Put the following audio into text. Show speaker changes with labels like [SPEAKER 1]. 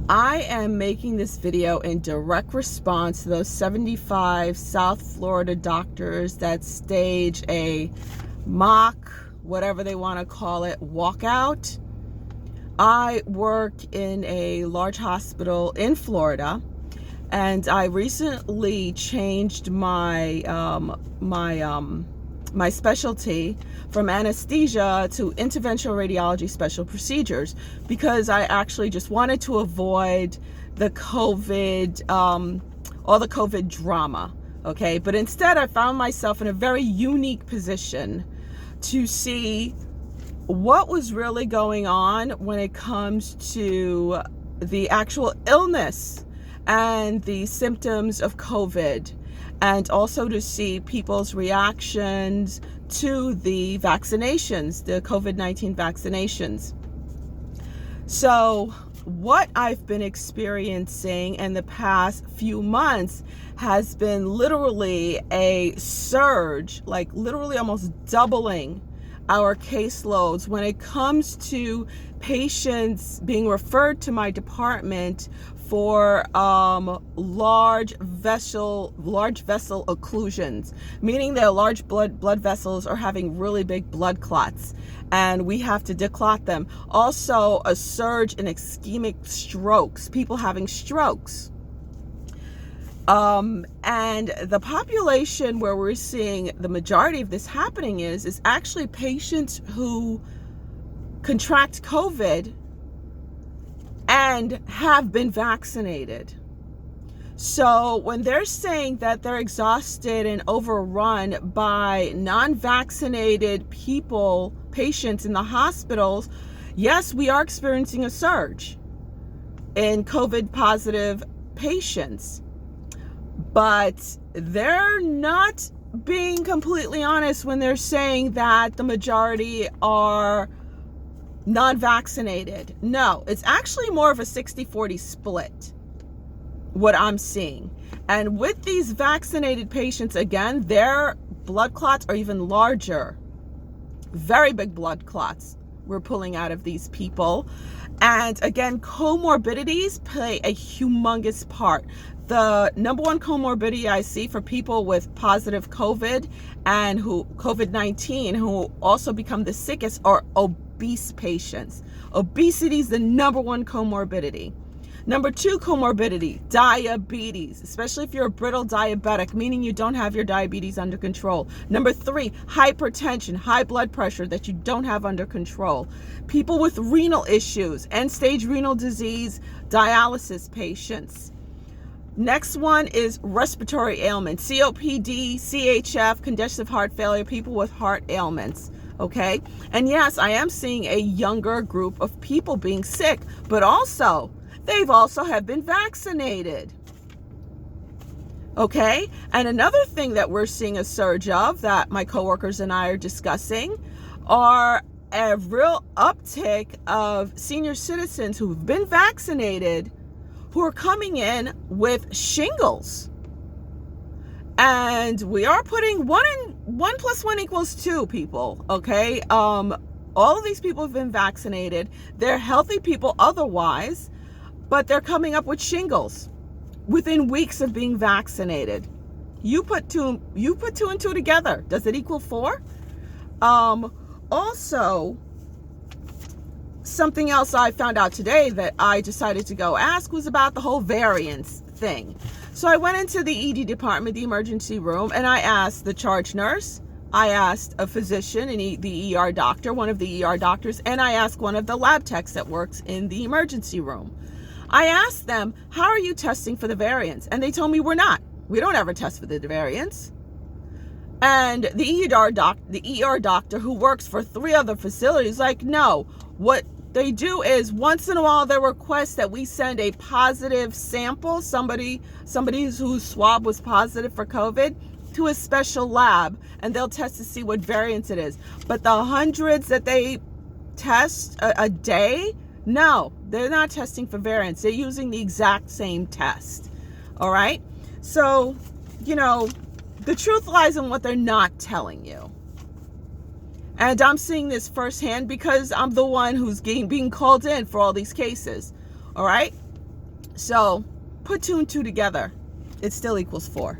[SPEAKER 1] I am making this video in direct response to those 75 South Florida doctors that stage a mock, whatever they want to call it, walkout. I work in a large hospital in Florida, and I recently changed my my specialty from anesthesia to interventional radiology special procedures because I actually just wanted to avoid the COVID, all the COVID drama. Okay, but instead I found myself in a very unique position to see what was really going on when it comes to the actual illness and the symptoms of COVID, and also to see people's reactions to the vaccinations, the COVID-19 vaccinations. So what I've been experiencing in the past few months has been literally a surge, like literally almost doubling our caseloads when it comes to patients being referred to my department for large vessel occlusions, meaning their large blood vessels are having really big blood clots, and we have to declot them. Also, a surge in ischemic strokes, people having strokes. And the population where we're seeing the majority of this happening is actually patients who contract COVID and have been vaccinated. So when they're saying that they're exhausted and overrun by non-vaccinated patients in the hospitals, yes, we are experiencing a surge in COVID positive patients. But they're not being completely honest when they're saying that the majority are non-vaccinated. No, it's actually more of a 60-40 split, what I'm seeing. And with these vaccinated patients, again, their blood clots are even larger. Very big blood clots we're pulling out of these people. And again, comorbidities play a humongous part. The number one comorbidity I see for people with positive COVID and COVID-19 who also become the sickest are obese patients. Obesity is the number one comorbidity. Number two comorbidity, diabetes, especially if you're a brittle diabetic, meaning you don't have your diabetes under control. Number three, hypertension, high blood pressure that you don't have under control. People with renal issues, end-stage renal disease, dialysis patients. Next one is respiratory ailments, COPD, CHF, congestive heart failure, people with heart ailments. Okay, and yes, I am seeing a younger group of people being sick, but also they've also have been vaccinated. Okay, and another thing that we're seeing a surge of that my coworkers and I are discussing are a real uptick of senior citizens who've been vaccinated who are coming in with shingles. And we are putting one plus one equals two, people. Okay, all of these people have been vaccinated. They're healthy people otherwise, but they're coming up with shingles within weeks of being vaccinated. You put two and two together. Does it equal four? Also, something else I found out today that I decided to go ask was about the whole variants thing. So I went into the ED department, the emergency room, and I asked the charge nurse, I asked a physician, the ER doctor, one of the ER doctors, and I asked one of the lab techs that works in the emergency room. I asked them, how are you testing for the variants? And they told me we're not. We don't ever test for the variants. And the ER doctor who works for 3 other facilities, like, no, what they do is once in a while they request that we send a positive sample, somebody whose swab was positive for COVID, to a special lab, and they'll test to see what variants it is. But the hundreds that they test a day, no, they're not testing for variants. They're using the exact same test. All right. So, the truth lies in what they're not telling you. And I'm seeing this firsthand because I'm the one who's being called in for all these cases. All right. So put 2 and 2 together. It still equals 4.